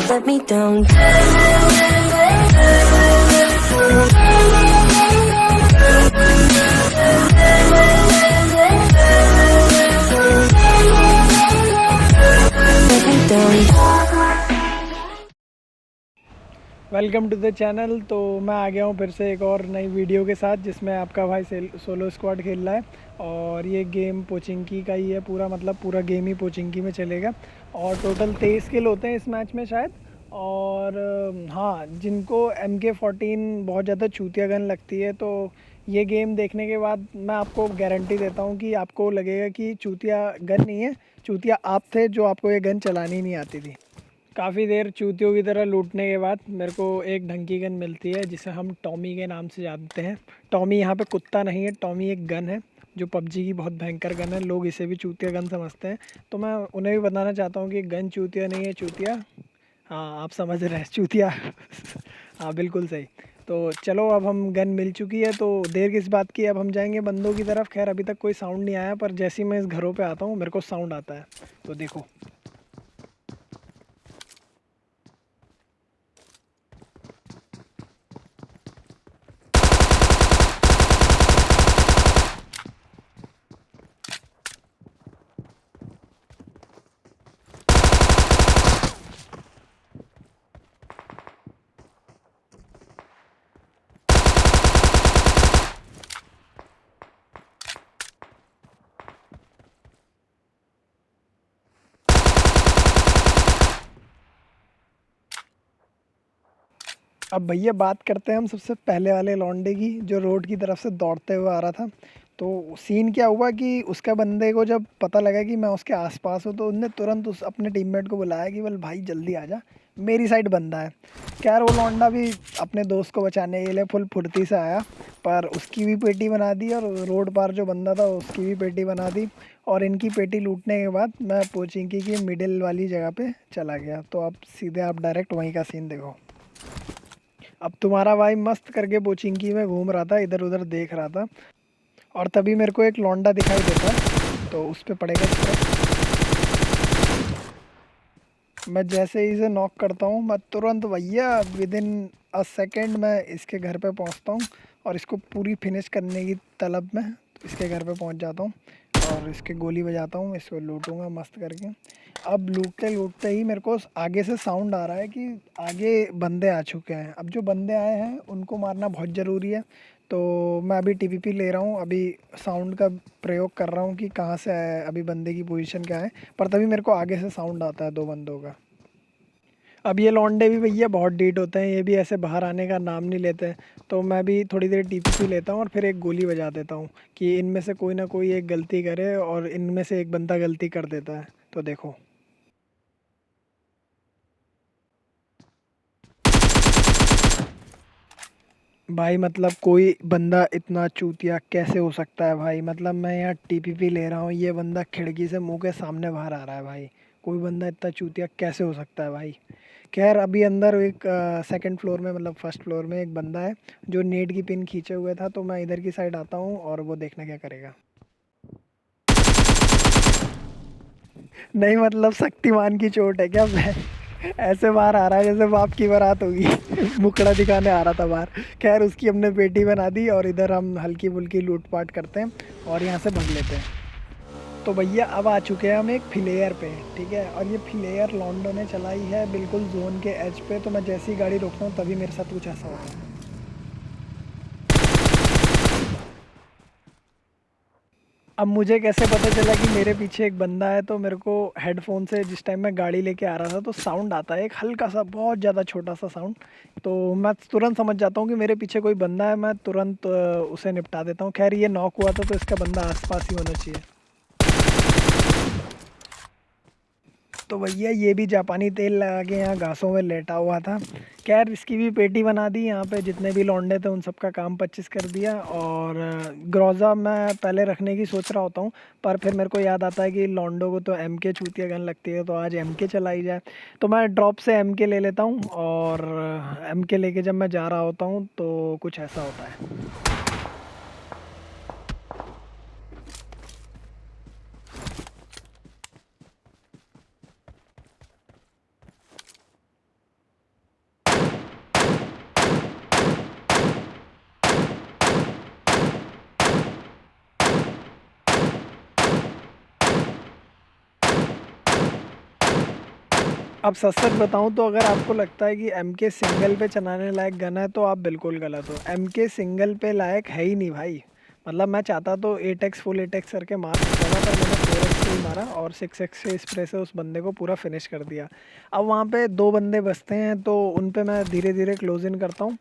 let me down. Let me down. Welcome to the channel. तो मैं आ गया हूँ फिर से एक और नई वीडियो के साथ, जिसमें आपका भाई सोलो स्क्वाड खेल रहा है। और ये गेम पोचिंकी का ही है पूरा, मतलब पूरा गेम ही पोचिंकी में चलेगा। और टोटल 23 किल होते हैं इस मैच में शायद। और हाँ, जिनको MK14 बहुत ज़्यादा चूतिया गन लगती है, तो ये गेम देखने के बाद मैं आपको गारंटी देता हूँ कि आपको लगेगा कि चूतिया गन नहीं है, चूतिया आप थे जो आपको ये गन चलानी नहीं आती थी। काफ़ी देर चूतियों की तरह लूटने के बाद मेरे को एक ढंग की गन मिलती है, जिसे हम टॉमी के नाम से जानते हैं। टॉमी यहाँ पे कुत्ता नहीं है, टॉमी एक गन है जो PUBG की बहुत भयंकर गन है। लोग इसे भी चूतिया गन समझते हैं, तो मैं उन्हें भी बताना चाहता हूँ कि गन चूतिया नहीं है। चूतिया, हाँ आप समझ रहे हैं, चूतिया हाँ बिल्कुल सही। तो चलो, अब हम गन मिल चुकी है तो देर किस बात की, अब हम जाएंगे बंदों की तरफ। खैर अभी तक कोई साउंड नहीं आया, पर जैसे ही मैं इस घरों पे आता हूँ मेरे को साउंड आता है, तो देखो। अब भैया बात करते हैं हम सबसे पहले वाले लौंडे की, जो रोड की तरफ से दौड़ते हुए आ रहा था। तो सीन क्या हुआ कि उसका बंदे को जब पता लगा कि मैं उसके आसपास हूँ, तो उसने तुरंत उस अपने टीममेट को बुलाया कि बोल भाई जल्दी आ जा, मेरी साइड बंदा है। खैर वो लौंडा भी अपने दोस्त को बचाने के लिए फुल फुर्ती से आया, पर उसकी भी पेटी बना दी और रोड पार जो बंदा था उसकी भी पेटी बना दी। और इनकी पेटी लूटने के बाद मैं पोचिंकी की मिडिल वाली जगह पे चला गया। तो अब सीधे आप डायरेक्ट वहीं का सीन देखो। अब तुम्हारा भाई मस्त करके पोचिंकी में घूम रहा था, इधर उधर देख रहा था, और तभी मेरे को एक लौंडा दिखाई देता है, तो उस पे पड़ेगा स्प्रे। मैं जैसे ही इसे नॉक करता हूँ, मैं तुरंत भैया विद इन अ सेकेंड मैं इसके घर पे पहुँचता हूँ, और इसको पूरी फिनिश करने की तलब में इसके घर पे पहुँच जाता हूँ, और इसके गोली बजाता हूँ, इसको लूटूंगा मस्त करके। अब लूटते लूटते ही मेरे को आगे से साउंड आ रहा है कि आगे बंदे आ चुके हैं। अब जो बंदे आए हैं उनको मारना बहुत ज़रूरी है, तो मैं अभी TPP ले रहा हूँ, अभी साउंड का प्रयोग कर रहा हूँ कि कहाँ से आया है, अभी बंदे की पोजीशन क्या है। पर तभी मेरे को आगे से साउंड आता है 2 बंदों का। अब ये लौंडे भी भैया बहुत डीट होते हैं, ये भी ऐसे बाहर आने का नाम नहीं लेते हैं। तो मैं भी थोड़ी देर TPP लेता हूँ और फिर एक गोली बजा देता हूँ कि इनमें से कोई ना कोई एक गलती करे, और इनमें से एक बंदा गलती कर देता है, तो देखो। भाई मतलब कोई बंदा इतना चूतिया कैसे हो सकता है भाई, मतलब मैं यहाँ TPP ले रहा हूँ, ये बंदा खिड़की से मुंह के सामने बाहर आ रहा है भाई। कोई बंदा इतना चूतिया कैसे हो सकता है भाई। खैर अभी अंदर एक सेकंड फ्लोर में, मतलब फर्स्ट फ्लोर में एक बंदा है जो नेट की पिन खींचे हुए था, तो मैं इधर की साइड आता हूँ और वो देखना क्या करेगा। नहीं मतलब शक्तिमान की चोट है क्या मैं ऐसे बाहर आ रहा है जैसे बाप की बारात होगी मुकड़ा दिखाने आ रहा था बाहर। खैर उसकी हमने पेटी बना दी, और इधर हम हल्की फुल्की लूटपाट करते हैं और यहाँ से भाग लेते हैं। तो भैया अब आ चुके हैं हम एक फ्लेयर पे, ठीक है। और ये फ्लेयर लॉन्डो ने चलाई है बिल्कुल जोन के एज पे, तो मैं जैसी गाड़ी रोकता हूँ तभी मेरे साथ कुछ ऐसा होता है। अब मुझे कैसे पता चला कि मेरे पीछे एक बंदा है, तो मेरे को हेडफोन से जिस टाइम मैं गाड़ी लेके आ रहा था तो साउंड आता है एक हल्का सा, बहुत ज़्यादा छोटा सा साउंड। तो मैं तुरंत समझ जाता हूँ कि मेरे पीछे कोई बंदा है, मैं तुरंत उसे निपटा देता हूँ। खैर ये नॉक हुआ था तो इसका बंदा आसपास ही होना चाहिए। तो भैया ये भी जापानी तेल लगा के यहाँ घासों में लेटा हुआ था। खैर इसकी भी पेटी बना दी, यहाँ पे जितने भी लौंडे थे उन सब का काम 25 कर दिया। और ग्रोजा मैं पहले रखने की सोच रहा होता हूँ, पर फिर मेरे को याद आता है कि लौंडो को तो MK चूतिया गन लगती है, तो आज MK चलाई जाए। तो मैं ड्रॉप से MK ले लेता हूँ, और MK लेके जब मैं जा रहा होता हूँ तो कुछ ऐसा होता है। अब सच बताऊं तो अगर आपको लगता है कि एम के सिंगल पे चलाने लायक गन है तो आप बिल्कुल गलत हो। एम के सिंगल पे लायक है ही नहीं भाई। मतलब मैं चाहता तो 8x फुल 8x करके मार सकता था, पर मैंने 4x से ही मारा और 6x से स्प्रे से उस बंदे को पूरा फिनिश कर दिया। अब वहाँ पे दो बंदे बचते हैं तो उन पे मैं धीरे धीरे क्लोज इन करता हूँ।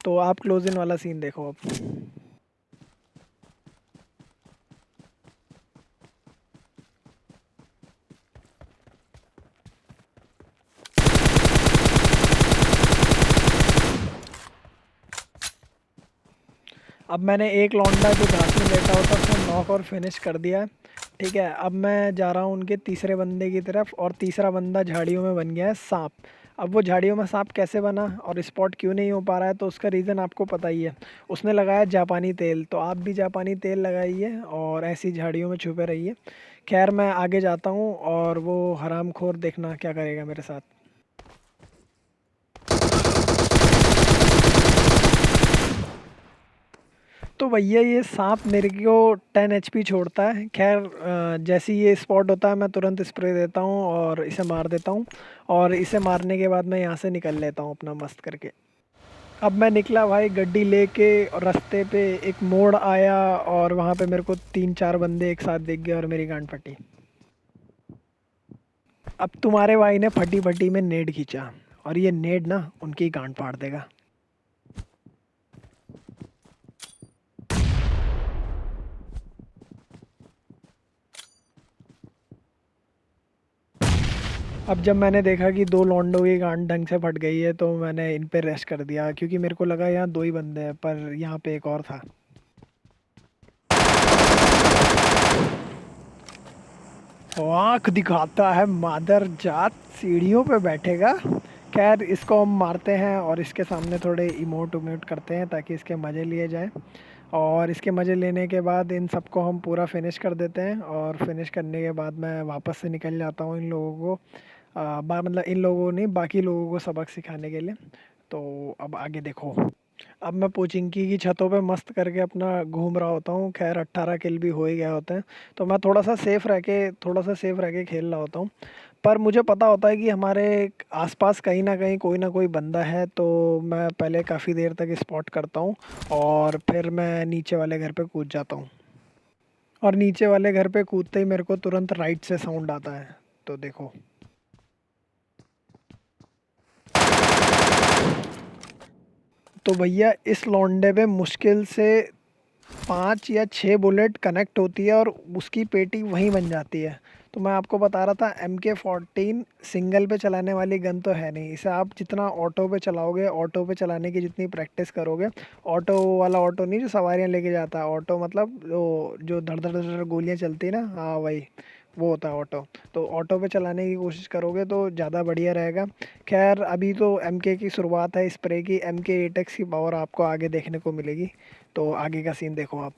तो आप क्लोज इन वाला सीन देखो अब। अब मैंने एक लौंडा जो घास में लेटा होता उसको नॉक और फिनिश कर दिया है। ठीक है, अब मैं जा रहा हूँ उनके तीसरे बंदे की तरफ, और तीसरा बंदा झाड़ियों में बन गया है सांप। अब वो झाड़ियों में सांप कैसे बना और स्पॉट क्यों नहीं हो पा रहा है, तो उसका रीज़न आपको पता ही है। उसने लगाया जापानी तेल, तो आप भी जापानी तेल लगाइए और ऐसी झाड़ियों में छुपे रहिए। खैर मैं आगे जाता हूँ और वो हरामखोर देखना क्या करेगा मेरे साथ। तो भैया ये सांप मेरे को 10 HP छोड़ता है। खैर जैसे ही ये स्पॉट होता है मैं तुरंत स्प्रे देता हूँ और इसे मार देता हूँ। और इसे मारने के बाद मैं यहाँ से निकल लेता हूँ अपना मस्त करके। अब मैं निकला भाई गड्डी लेके, और रास्ते पे एक मोड़ आया और वहाँ पे मेरे को 3-4 बंदे एक साथ दिख गए और मेरी गांड फटी। अब तुम्हारे भाई ने फटी फटी में नेड खींचा, और ये नेड ना उनकी गांड फाड़ देगा। अब जब मैंने देखा कि दो लौंडों की गांड ढंग से फट गई है तो मैंने इन पे रेस्ट कर दिया, क्योंकि मेरे को लगा यहाँ दो ही बंदे हैं, पर यहाँ पे एक और था। वो आँख दिखाता है मादर जात, सीढ़ियों पे बैठेगा। खैर इसको हम मारते हैं और इसके सामने थोड़े इमोट उमोट करते हैं ताकि इसके मज़े लिए जाए। और इसके मज़े लेने के बाद इन सबको हम पूरा फिनिश कर देते हैं, और फिनिश करने के बाद मैं वापस से निकल जाता हूँ इन लोगों को मतलब इन लोगों ने बाकी लोगों को सबक सिखाने के लिए। तो अब आगे देखो। अब मैं पोचिंकी की छतों पे मस्त करके अपना घूम रहा होता हूँ। खैर 18 किल भी हो ही गया होते हैं, तो मैं थोड़ा सा सेफ रह के खेल रहा होता हूँ। पर मुझे पता होता है कि हमारे आसपास कहीं ना कोई बंदा है, तो मैं पहले काफ़ी देर तक स्पॉट करता हूँ और फिर मैं नीचे वाले घर पे कूद जाता हूँ। और नीचे वाले घर पे कूदते ही मेरे को तुरंत राइट से साउंड आता है, तो देखो। तो भैया इस लौंडे पे मुश्किल से 5 या 6 बुलेट कनेक्ट होती है और उसकी पेटी वहीं बन जाती है। तो मैं आपको बता रहा था MK14 सिंगल पे चलाने वाली गन तो है नहीं। इसे आप जितना ऑटो पे चलाओगे, ऑटो पे चलाने की जितनी प्रैक्टिस करोगे, ऑटो वाला ऑटो नहीं जो सवारियाँ लेके जाता है, ऑटो मतलब जो धड़ धड़ धड़ गोलियाँ चलती है ना, हाँ वही, वो होता है ऑटो। तो ऑटो पे चलाने की कोशिश करोगे तो ज़्यादा बढ़िया रहेगा। खैर अभी तो MK की शुरुआत है स्प्रे की। MK8X की पावर आपको आगे देखने को मिलेगी, तो आगे का सीन देखो आप।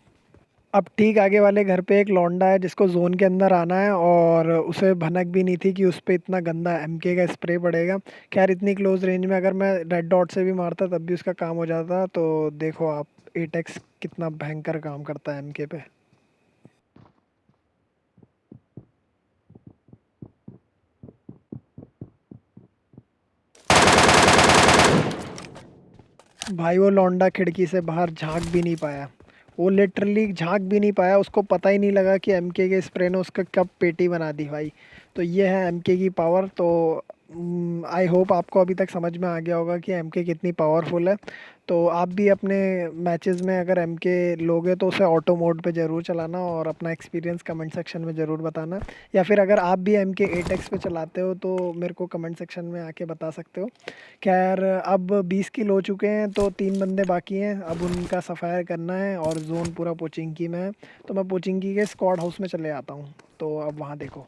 अब ठीक आगे वाले घर पे एक लौंडा है जिसको जोन के अंदर आना है, और उसे भनक भी नहीं थी कि उस पे इतना गंदा MK का स्प्रे पड़ेगा। खैर इतनी क्लोज रेंज में अगर मैं रेड डॉट से भी मारता तब भी उसका काम हो जाता। तो देखो आप 8X कितना भयंकर काम करता है MK पे। भाई वो लौंडा खिड़की से बाहर झांक भी नहीं पाया। वो लिटरली झांक भी नहीं पाया, उसको पता ही नहीं लगा कि MK के स्प्रे ने उसका कब पेटी बना दी भाई। तो ये है MK की पावर। तो आई होप आपको अभी तक समझ में आ गया होगा कि MK कितनी पावरफुल है। तो आप भी अपने मैचेस में अगर MK लोगे तो उसे ऑटो मोड पे ज़रूर चलाना, और अपना एक्सपीरियंस कमेंट सेक्शन में ज़रूर बताना। या फिर अगर आप भी MK8X पे चलाते हो तो मेरे को कमेंट सेक्शन में आके बता सकते हो। खैर अब 20 किल हो चुके हैं, तो 3 बंदे बाकी हैं। अब उनका सफ़ायर करना है और जोन पूरा पोचिंकी में है। तो मैं पोचिंकी के स्क्वाड हाउस में चले आता हूँ। तो अब वहाँ देखो।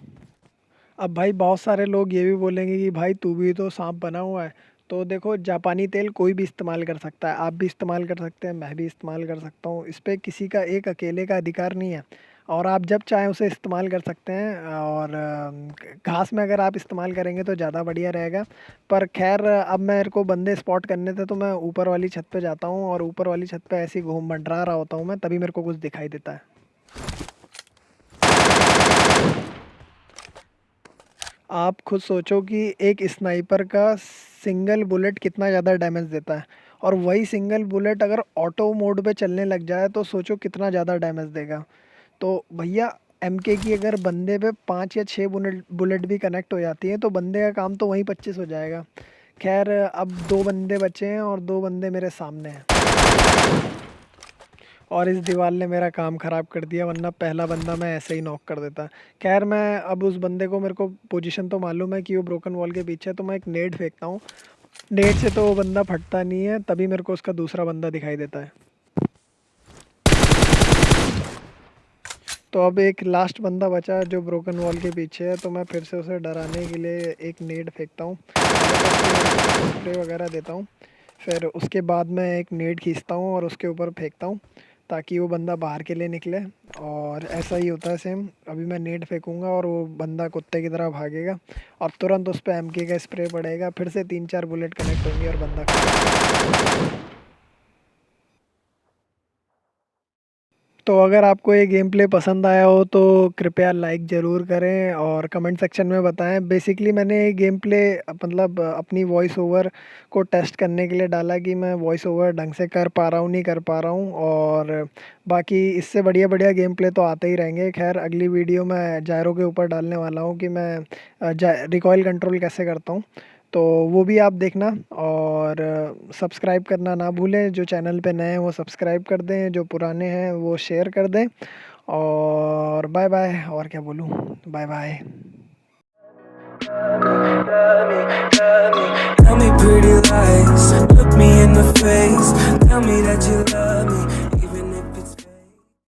अब भाई बहुत सारे लोग ये भी बोलेंगे कि भाई तू भी तो सांप बना हुआ है। तो देखो जापानी तेल कोई भी इस्तेमाल कर सकता है, आप भी इस्तेमाल कर सकते हैं, मैं भी इस्तेमाल कर सकता हूँ। इस पे किसी का एक अकेले का अधिकार नहीं है, और आप जब चाहें उसे इस्तेमाल कर सकते हैं। और घास में अगर आप इस्तेमाल करेंगे तो ज़्यादा बढ़िया रहेगा। पर खैर अब मेरे को बंदे स्पॉट करने थे, तो मैं ऊपर वाली छत पे जाता हूँ, और ऊपर वाली छत पे ऐसे ही घूम मंडरा रहा होता हूँ मैं, तभी मेरे को कुछ दिखाई देता है। आप खुद सोचो कि एक स्नाइपर का सिंगल बुलेट कितना ज़्यादा डैमेज देता है, और वही सिंगल बुलेट अगर ऑटो मोड पे चलने लग जाए तो सोचो कितना ज़्यादा डैमेज देगा। तो भैया एमके की अगर बंदे पे 5 या 6 बुलेट बुलेट भी कनेक्ट हो जाती है तो बंदे का काम तो वहीं 25 हो जाएगा। खैर अब 2 बंदे बचे हैं और 2 बंदे मेरे सामने हैं, और इस दीवार ने मेरा काम ख़राब कर दिया, वरना पहला बंदा मैं ऐसे ही नॉक कर देता। खैर मैं अब उस बंदे को, मेरे को पोजीशन तो मालूम है कि वो ब्रोकन वॉल के पीछे है, तो मैं एक नेड फेंकता हूँ। नेड से तो वो बंदा फटता नहीं है, तभी मेरे को उसका दूसरा बंदा दिखाई देता है। तो अब एक लास्ट बंदा बचा है जो ब्रोकन वॉल के पीछे है, तो मैं फिर से उसे डराने के लिए एक नेड फेंकता हूँ, स्प्रे वगैरह देता हूँ। फिर उसके बाद मैं एक नेड खींचता हूँ और उसके ऊपर फेंकता हूँ ताकि वो बंदा बाहर के लिए निकले। और ऐसा ही होता है सेम, अभी मैं नेड फेंकूंगा और वो बंदा कुत्ते की तरह भागेगा और तुरंत उस पर एमके का स्प्रे पड़ेगा, फिर से 3-4 बुलेट कनेक्ट होंगे और बंदा तो अगर आपको ये गेम प्ले पसंद आया हो तो कृपया लाइक ज़रूर करें और कमेंट सेक्शन में बताएं। बेसिकली मैंने ये गेम प्ले मतलब अपनी वॉइस ओवर को टेस्ट करने के लिए डाला कि मैं वॉइस ओवर ढंग से कर पा रहा हूँ नहीं कर पा रहा हूँ, और बाकी इससे बढ़िया बढ़िया गेम प्ले तो आते ही रहेंगे। खैर अगली वीडियो मैं जायरो के ऊपर डालने वाला हूँ कि मैं रिकॉइल कंट्रोल कैसे करता हूँ, तो वो भी आप देखना। और सब्सक्राइब करना ना भूलें, जो चैनल पे नए हैं वो सब्सक्राइब कर दें, जो पुराने हैं वो शेयर कर दें। और बाय बाय, और क्या बोलूँ, bye bye. Tell me pretty lies, look me in the face, tell me that you